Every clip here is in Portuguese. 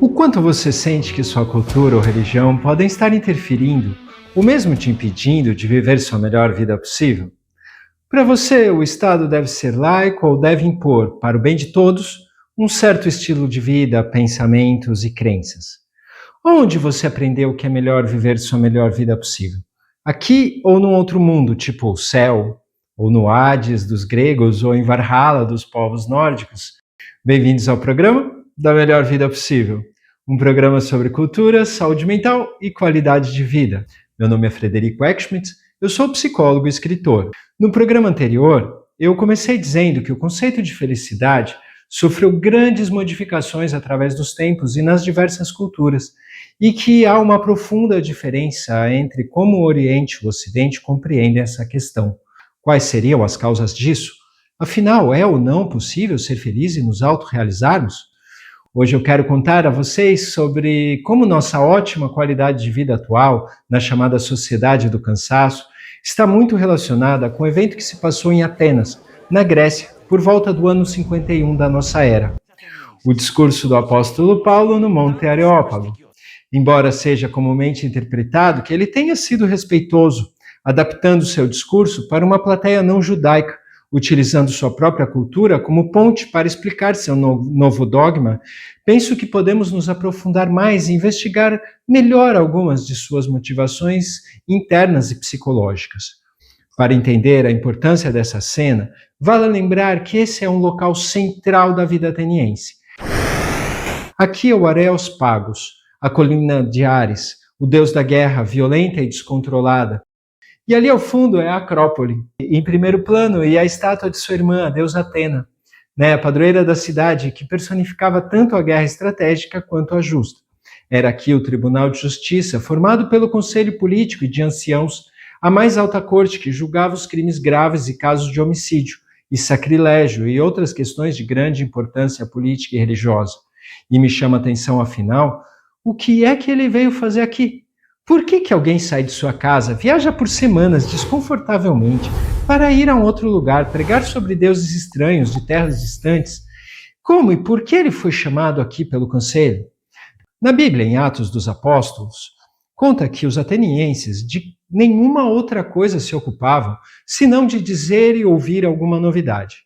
O quanto você sente que sua cultura ou religião podem estar interferindo, ou mesmo te impedindo de viver sua melhor vida possível? Para você, o Estado deve ser laico ou deve impor, para o bem de todos, um certo estilo de vida, pensamentos e crenças? Onde você aprendeu que é melhor viver sua melhor vida possível? Aqui ou num outro mundo, tipo o céu, ou no Hades dos gregos, ou em Valhalla dos povos nórdicos? Bem-vindos ao programa da Melhor Vida Possível, um programa sobre cultura, saúde mental e qualidade de vida. Meu nome é Frederico Eckschmidt, eu sou psicólogo e escritor. No programa anterior, eu comecei dizendo que o conceito de felicidade sofreu grandes modificações através dos tempos e nas diversas culturas, e que há uma profunda diferença entre como o Oriente e o Ocidente compreendem essa questão. Quais seriam as causas disso? Afinal, é ou não possível ser feliz e nos autorrealizarmos? Hoje eu quero contar a vocês sobre como nossa ótima qualidade de vida atual, na chamada sociedade do cansaço, está muito relacionada com o evento que se passou em Atenas, na Grécia, por volta do ano 51 da nossa era. O discurso do apóstolo Paulo no Monte Areópago. Embora seja comumente interpretado que ele tenha sido respeitoso, adaptando seu discurso para uma plateia não judaica, utilizando sua própria cultura como ponte para explicar seu novo dogma, penso que podemos nos aprofundar mais e investigar melhor algumas de suas motivações internas e psicológicas. Para entender a importância dessa cena, vale lembrar que esse é um local central da vida ateniense. Aqui é o Areópagus, a colina de Ares, o deus da guerra violenta e descontrolada. E ali ao fundo é a Acrópole, em primeiro plano, e a estátua de sua irmã, a deusa Atena, a padroeira da cidade, que personificava tanto a guerra estratégica quanto a justa. Era aqui o Tribunal de Justiça, formado pelo Conselho Político e de Anciãos, a mais alta corte que julgava os crimes graves e casos de homicídio e sacrilégio e outras questões de grande importância política e religiosa. E me chama a atenção, afinal, o que é que ele veio fazer aqui? Por que alguém sai de sua casa, viaja por semanas desconfortavelmente para ir a um outro lugar, pregar sobre deuses estranhos de terras distantes? Como e por que ele foi chamado aqui pelo conselho? Na Bíblia, em Atos dos Apóstolos, conta que os atenienses de nenhuma outra coisa se ocupavam, senão de dizer e ouvir alguma novidade.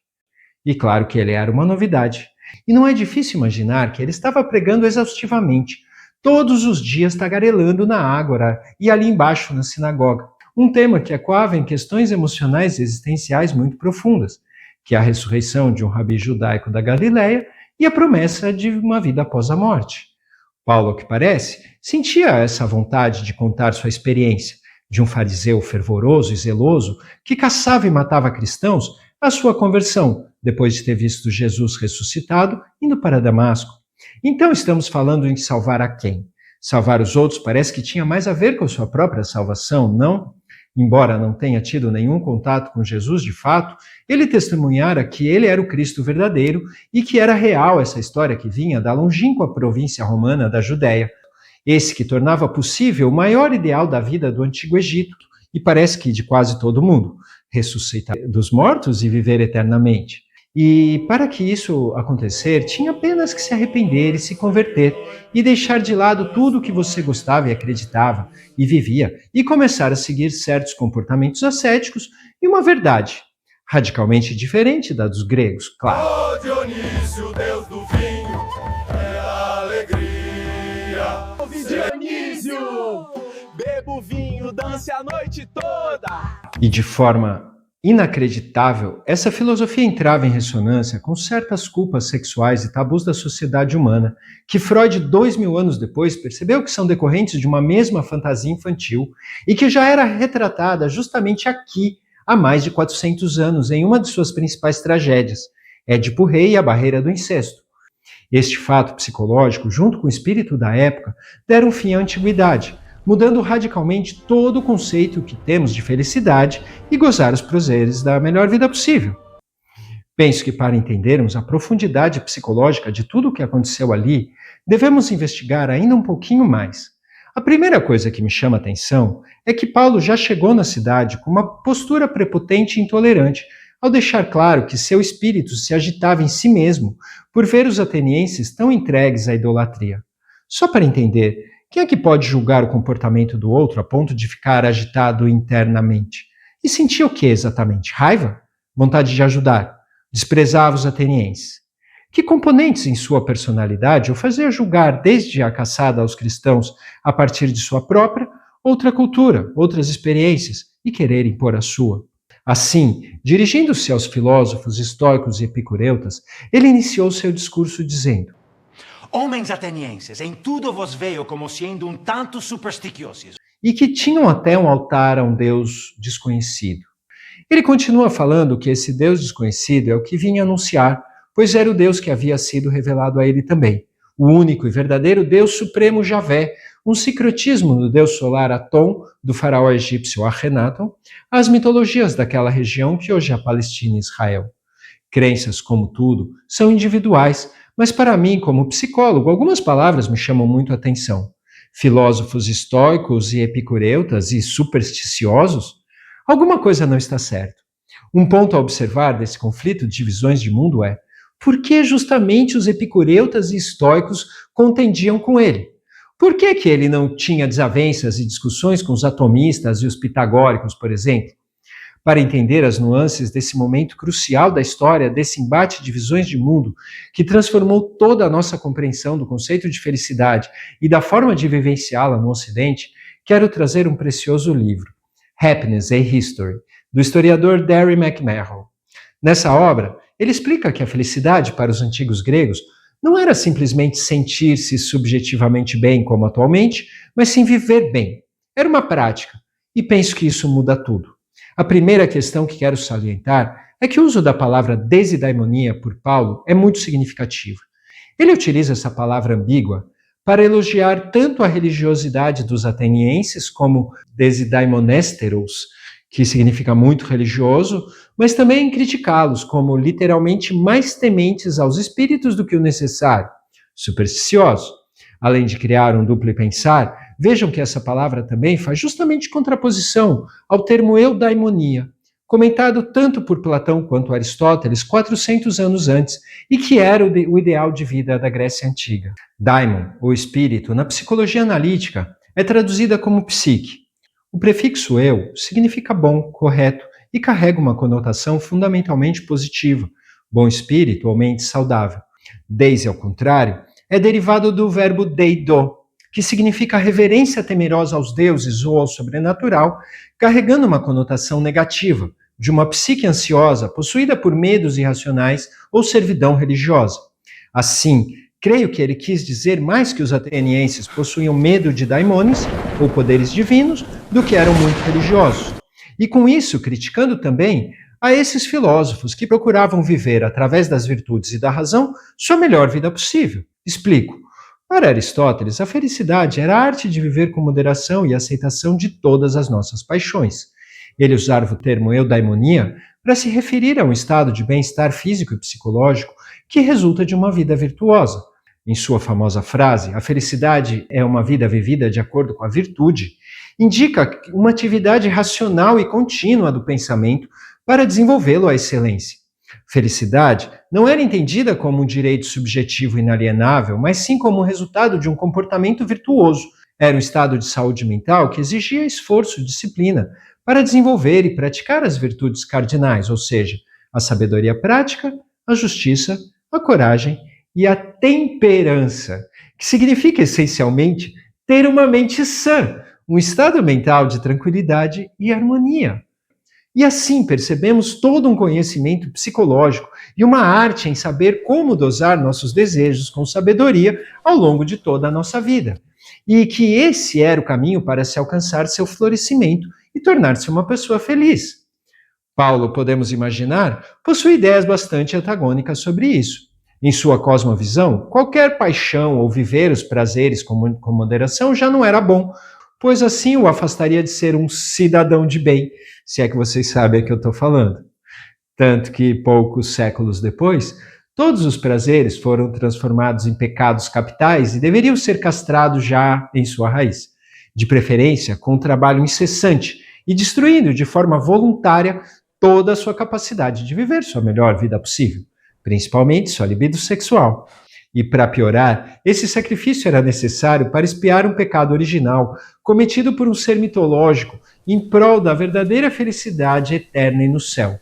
E claro que ele era uma novidade. E não é difícil imaginar que ele estava pregando exaustivamente, todos os dias tagarelando na ágora e ali embaixo na sinagoga. Um tema que ecoava em questões emocionais e existenciais muito profundas, que é a ressurreição de um rabi judaico da Galileia e a promessa de uma vida após a morte. Paulo, ao que parece, sentia essa vontade de contar sua experiência, de um fariseu fervoroso e zeloso que caçava e matava cristãos, a sua conversão, depois de ter visto Jesus ressuscitado, indo para Damasco. Então estamos falando em salvar a quem? Salvar os outros parece que tinha mais a ver com a sua própria salvação, não? Embora não tenha tido nenhum contato com Jesus de fato, ele testemunhara que ele era o Cristo verdadeiro e que era real essa história que vinha da longínqua província romana da Judéia. Esse que tornava possível o maior ideal da vida do Antigo Egito, e parece que de quase todo mundo, ressuscitar dos mortos e viver eternamente. E para que isso acontecer, tinha apenas que se arrepender e se converter, e deixar de lado tudo o que você gostava e acreditava, e vivia, e começar a seguir certos comportamentos ascéticos e uma verdade, radicalmente diferente da dos gregos, claro. Ô Dionísio, deus do vinho, é a alegria. Ouve Dionísio, bebo vinho, dance a noite toda. E de forma inacreditável, essa filosofia entrava em ressonância com certas culpas sexuais e tabus da sociedade humana, que Freud, 2000 anos depois, percebeu que são decorrentes de uma mesma fantasia infantil e que já era retratada justamente aqui, há mais de 400 anos, em uma de suas principais tragédias, Édipo Rei e a Barreira do Incesto. Este fato psicológico, junto com o espírito da época, deram fim à antiguidade, mudando radicalmente todo o conceito que temos de felicidade e gozar os prazeres da melhor vida possível. Penso que para entendermos a profundidade psicológica de tudo o que aconteceu ali, devemos investigar ainda um pouquinho mais. A primeira coisa que me chama a atenção é que Paulo já chegou na cidade com uma postura prepotente e intolerante, ao deixar claro que seu espírito se agitava em si mesmo por ver os atenienses tão entregues à idolatria. Só para entender, quem é que pode julgar o comportamento do outro a ponto de ficar agitado internamente? E sentia o que exatamente? Raiva? Vontade de ajudar? Desprezava os atenienses? Que componentes em sua personalidade o fazia julgar desde a caçada aos cristãos a partir de sua própria, outra cultura, outras experiências e querer impor a sua? Assim, dirigindo-se aos filósofos estoicos e epicureutas, ele iniciou seu discurso dizendo: Homens atenienses, em tudo vos veio como sendo um tanto supersticiosos. E que tinham até um altar a um Deus desconhecido. Ele continua falando que esse Deus desconhecido é o que vinha anunciar, pois era o Deus que havia sido revelado a ele também, o único e verdadeiro Deus supremo Javé, um sincretismo do Deus solar Atom, do faraó egípcio Akhenaton, às mitologias daquela região que hoje é a Palestina e Israel. Crenças, como tudo, são individuais, mas para mim, como psicólogo, algumas palavras me chamam muito a atenção. Filósofos estoicos e epicureutas e supersticiosos? Alguma coisa não está certo. Um ponto a observar desse conflito de visões de mundo é: por que justamente os epicureutas e estoicos contendiam com ele? Por que ele não tinha desavenças e discussões com os atomistas e os pitagóricos, por exemplo? Para entender as nuances desse momento crucial da história, desse embate de visões de mundo que transformou toda a nossa compreensão do conceito de felicidade e da forma de vivenciá-la no Ocidente, quero trazer um precioso livro, Happiness, a History, do historiador Derry McMahon. Nessa obra, ele explica que a felicidade para os antigos gregos não era simplesmente sentir-se subjetivamente bem, como atualmente, mas sim viver bem. Era uma prática, e penso que isso muda tudo. A primeira questão que quero salientar é que o uso da palavra desidaimonia por Paulo é muito significativo. Ele utiliza essa palavra ambígua para elogiar tanto a religiosidade dos atenienses como desidaimonésteros, que significa muito religioso, mas também criticá-los como literalmente mais tementes aos espíritos do que o necessário, supersticiosos. Além de criar um duplo pensar, vejam que essa palavra também faz justamente contraposição ao termo eudaimonia, comentado tanto por Platão quanto Aristóteles 400 anos antes, e que era o ideal de vida da Grécia Antiga. Daimon, ou espírito, na psicologia analítica, é traduzida como psique. O prefixo eu significa bom, correto, e carrega uma conotação fundamentalmente positiva, bom espírito ou mente saudável. Deis, ao contrário, é derivado do verbo deido, que significa reverência temerosa aos deuses ou ao sobrenatural, carregando uma conotação negativa, de uma psique ansiosa, possuída por medos irracionais ou servidão religiosa. Assim, creio que ele quis dizer mais que os atenienses possuíam medo de daimones, ou poderes divinos, do que eram muito religiosos. E com isso, criticando também a esses filósofos que procuravam viver, através das virtudes e da razão, sua melhor vida possível. Explico. Para Aristóteles, a felicidade era a arte de viver com moderação e aceitação de todas as nossas paixões. Ele usava o termo eudaimonia para se referir a um estado de bem-estar físico e psicológico que resulta de uma vida virtuosa. Em sua famosa frase, a felicidade é uma vida vivida de acordo com a virtude, indica uma atividade racional e contínua do pensamento para desenvolvê-lo à excelência. Felicidade não era entendida como um direito subjetivo inalienável, mas sim como o resultado de um comportamento virtuoso. Era um estado de saúde mental que exigia esforço e disciplina para desenvolver e praticar as virtudes cardinais, ou seja, a sabedoria prática, a justiça, a coragem e a temperança, que significa essencialmente ter uma mente sã, um estado mental de tranquilidade e harmonia. E assim percebemos todo um conhecimento psicológico e uma arte em saber como dosar nossos desejos com sabedoria ao longo de toda a nossa vida. E que esse era o caminho para se alcançar seu florescimento e tornar-se uma pessoa feliz. Paulo, podemos imaginar, possui ideias bastante antagônicas sobre isso. Em sua cosmovisão, qualquer paixão ou viver os prazeres com moderação já não era bom, pois assim o afastaria de ser um cidadão de bem, se é que vocês sabem o que eu estou falando. Tanto que, poucos séculos depois, todos os prazeres foram transformados em pecados capitais e deveriam ser castrados já em sua raiz, de preferência com um trabalho incessante e destruindo de forma voluntária toda a sua capacidade de viver sua melhor vida possível, principalmente sua libido sexual. E para piorar, esse sacrifício era necessário para expiar um pecado original cometido por um ser mitológico em prol da verdadeira felicidade eterna e no céu.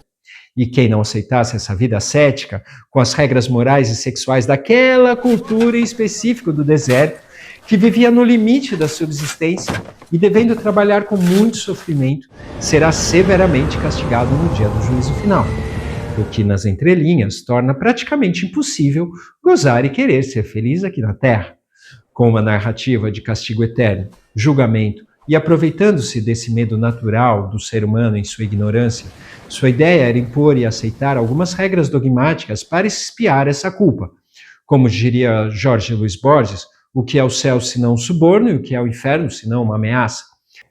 E quem não aceitasse essa vida ascética, com as regras morais e sexuais daquela cultura em específico do deserto, que vivia no limite da subsistência e devendo trabalhar com muito sofrimento, será severamente castigado no dia do juízo final. O que, nas entrelinhas, torna praticamente impossível gozar e querer ser feliz aqui na Terra. Com uma narrativa de castigo eterno, julgamento e aproveitando-se desse medo natural do ser humano em sua ignorância, sua ideia era impor e aceitar algumas regras dogmáticas para expiar essa culpa. Como diria Jorge Luiz Borges, o que é o céu senão um suborno e o que é o inferno senão uma ameaça.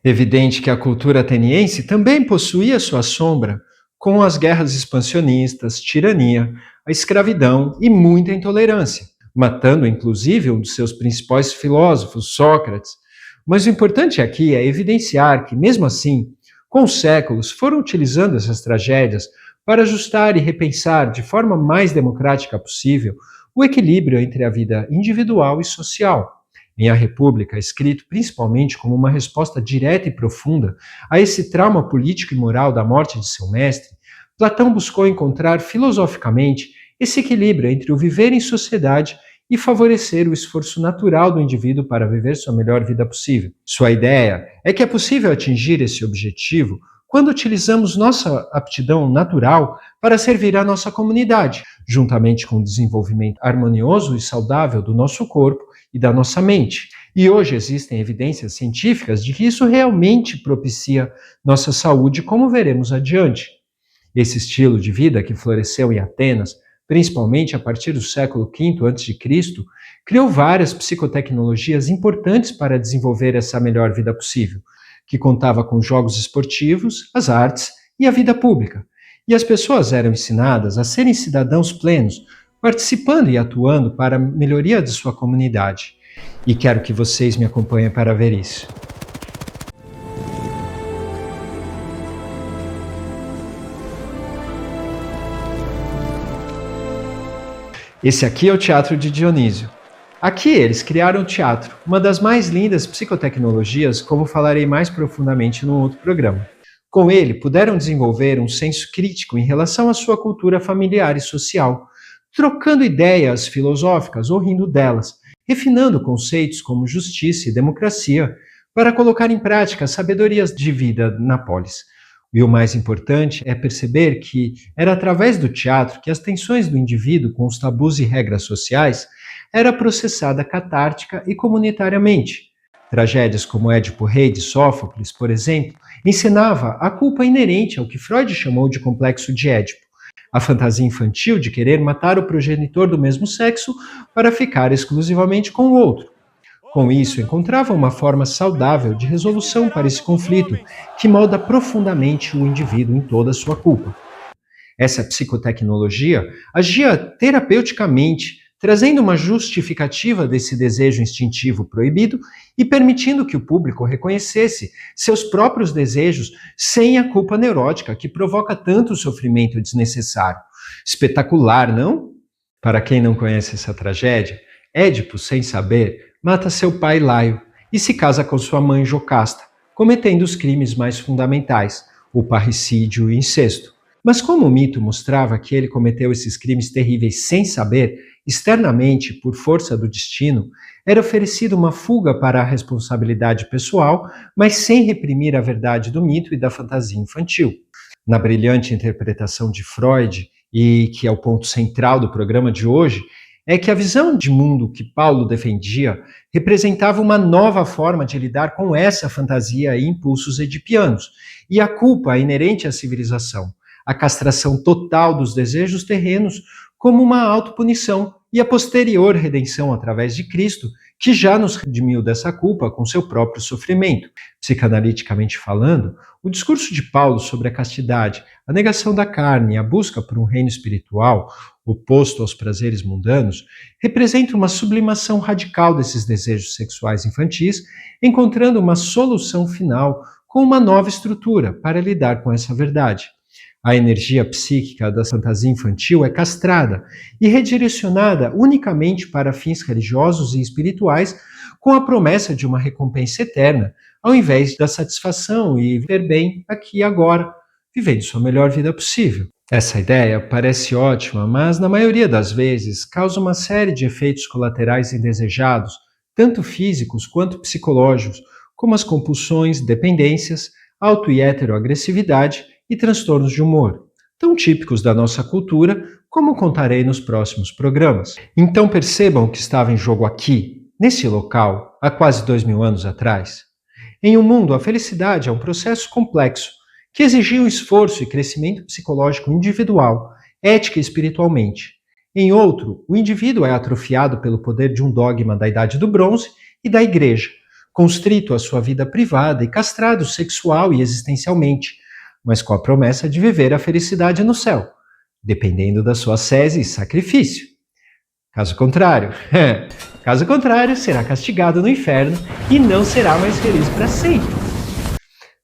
Evidente que a cultura ateniense também possuía sua sombra, com as guerras expansionistas, tirania, a escravidão e muita intolerância, matando inclusive um dos seus principais filósofos, Sócrates. Mas o importante aqui é evidenciar que, mesmo assim, com os séculos, foram utilizando essas tragédias para ajustar e repensar de forma mais democrática possível o equilíbrio entre a vida individual e social. Em A República, escrito principalmente como uma resposta direta e profunda a esse trauma político e moral da morte de seu mestre, Platão buscou encontrar filosoficamente esse equilíbrio entre o viver em sociedade e favorecer o esforço natural do indivíduo para viver sua melhor vida possível. Sua ideia é que é possível atingir esse objetivo quando utilizamos nossa aptidão natural para servir a nossa comunidade, juntamente com o desenvolvimento harmonioso e saudável do nosso corpo e da nossa mente. E hoje existem evidências científicas de que isso realmente propicia nossa saúde, como veremos adiante. Esse estilo de vida que floresceu em Atenas, principalmente a partir do século V a.C., criou várias psicotecnologias importantes para desenvolver essa melhor vida possível, que contava com jogos esportivos, as artes e a vida pública. E as pessoas eram ensinadas a serem cidadãos plenos, participando e atuando para a melhoria de sua comunidade. E quero que vocês me acompanhem para ver isso. Esse aqui é o Teatro de Dionísio. Aqui eles criaram o teatro, uma das mais lindas psicotecnologias, como falarei mais profundamente num outro programa. Com ele, puderam desenvolver um senso crítico em relação à sua cultura familiar e social, trocando ideias filosóficas ou rindo delas, refinando conceitos como justiça e democracia para colocar em prática as sabedorias de vida na polis. E o mais importante é perceber que era através do teatro que as tensões do indivíduo com os tabus e regras sociais era processada catártica e comunitariamente. Tragédias como Édipo Rei de Sófocles, por exemplo, ensinava a culpa inerente ao que Freud chamou de complexo de Édipo, a fantasia infantil de querer matar o progenitor do mesmo sexo para ficar exclusivamente com o outro. Com isso, encontrava uma forma saudável de resolução para esse conflito que molda profundamente o indivíduo em toda a sua culpa. Essa psicotecnologia agia terapeuticamente, trazendo uma justificativa desse desejo instintivo proibido e permitindo que o público reconhecesse seus próprios desejos sem a culpa neurótica que provoca tanto sofrimento desnecessário. Espetacular, não? Para quem não conhece essa tragédia, Édipo, sem saber, mata seu pai Laio e se casa com sua mãe Jocasta, cometendo os crimes mais fundamentais, o parricídio e o incesto. Mas como o mito mostrava que ele cometeu esses crimes terríveis sem saber, externamente, por força do destino, era oferecida uma fuga para a responsabilidade pessoal, mas sem reprimir a verdade do mito e da fantasia infantil. Na brilhante interpretação de Freud, e que é o ponto central do programa de hoje, é que a visão de mundo que Paulo defendia representava uma nova forma de lidar com essa fantasia e impulsos edipianos, e a culpa inerente à civilização, a castração total dos desejos terrenos como uma autopunição e a posterior redenção através de Cristo, que já nos redimiu dessa culpa com seu próprio sofrimento. Psicanaliticamente falando, o discurso de Paulo sobre a castidade, a negação da carne e a busca por um reino espiritual, oposto aos prazeres mundanos, representa uma sublimação radical desses desejos sexuais infantis, encontrando uma solução final com uma nova estrutura para lidar com essa verdade. A energia psíquica da fantasia infantil é castrada e redirecionada unicamente para fins religiosos e espirituais, com a promessa de uma recompensa eterna, ao invés da satisfação e viver bem aqui e agora, vivendo sua melhor vida possível. Essa ideia parece ótima, mas na maioria das vezes causa uma série de efeitos colaterais indesejados, tanto físicos quanto psicológicos, como as compulsões, dependências, auto- e heteroagressividade e transtornos de humor, tão típicos da nossa cultura, como contarei nos próximos programas. Então percebam o que estava em jogo aqui, nesse local, há quase 2000 anos atrás. Em um mundo, a felicidade é um processo complexo, que exigia um esforço e crescimento psicológico individual, ética e espiritualmente. Em outro, o indivíduo é atrofiado pelo poder de um dogma da Idade do Bronze e da Igreja, constrito à sua vida privada e castrado sexual e existencialmente, mas com a promessa de viver a felicidade no céu, dependendo da sua ascese e sacrifício. Caso contrário, será castigado no inferno e não será mais feliz para sempre.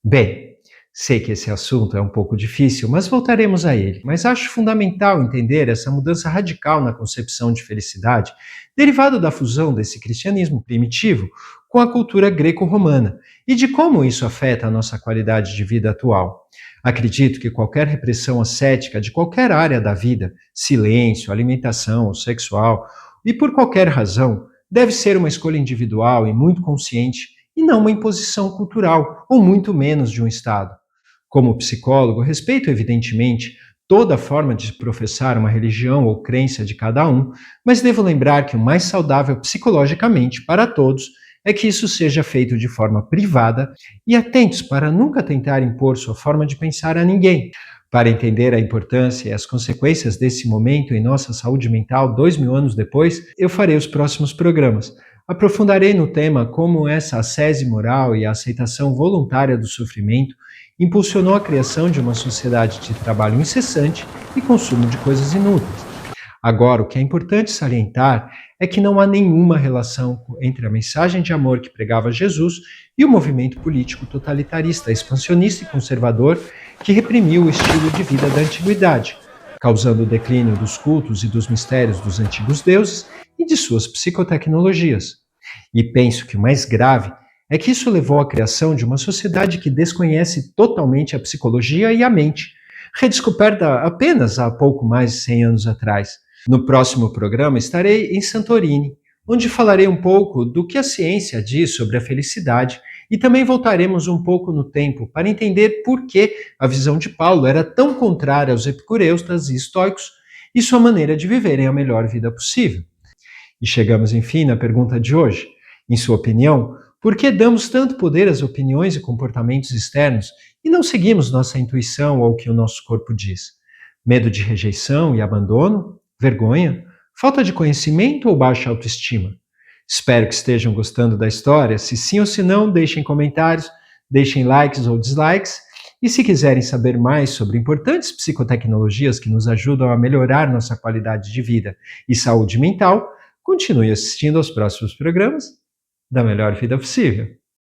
Bem, sei que esse assunto é um pouco difícil, mas voltaremos a ele. Mas acho fundamental entender essa mudança radical na concepção de felicidade, derivada da fusão desse cristianismo primitivo com a cultura greco-romana, e de como isso afeta a nossa qualidade de vida atual. Acredito que qualquer repressão ascética de qualquer área da vida, silêncio, alimentação ou sexual, e por qualquer razão, deve ser uma escolha individual e muito consciente, e não uma imposição cultural, ou muito menos de um Estado. Como psicólogo, respeito evidentemente toda forma de professar uma religião ou crença de cada um, mas devo lembrar que o mais saudável psicologicamente para todos é que isso seja feito de forma privada e atentos para nunca tentar impor sua forma de pensar a ninguém. Para entender a importância e as consequências desse momento em nossa saúde mental 2000 anos depois, eu farei os próximos programas. Aprofundarei no tema como essa ascese moral e a aceitação voluntária do sofrimento impulsionou a criação de uma sociedade de trabalho incessante e consumo de coisas inúteis. Agora, o que é importante salientar é que não há nenhuma relação entre a mensagem de amor que pregava Jesus e o movimento político totalitarista, expansionista e conservador que reprimiu o estilo de vida da antiguidade, causando o declínio dos cultos e dos mistérios dos antigos deuses e de suas psicotecnologias. E penso que o mais grave é que isso levou à criação de uma sociedade que desconhece totalmente a psicologia e a mente, redescoberta apenas há pouco mais de 100 anos atrás. No próximo programa estarei em Santorini, onde falarei um pouco do que a ciência diz sobre a felicidade e também voltaremos um pouco no tempo para entender por que a visão de Paulo era tão contrária aos epicureus e estoicos e sua maneira de viverem a melhor vida possível. E chegamos, enfim, na pergunta de hoje. Em sua opinião, por que damos tanto poder às opiniões e comportamentos externos e não seguimos nossa intuição ou o que o nosso corpo diz? Medo de rejeição e abandono? Vergonha? Falta de conhecimento ou baixa autoestima? Espero que estejam gostando da história. Se sim ou se não, deixem comentários, deixem likes ou dislikes. E se quiserem saber mais sobre importantes psicotecnologias que nos ajudam a melhorar nossa qualidade de vida e saúde mental, continue assistindo aos próximos programas da melhor vida possível.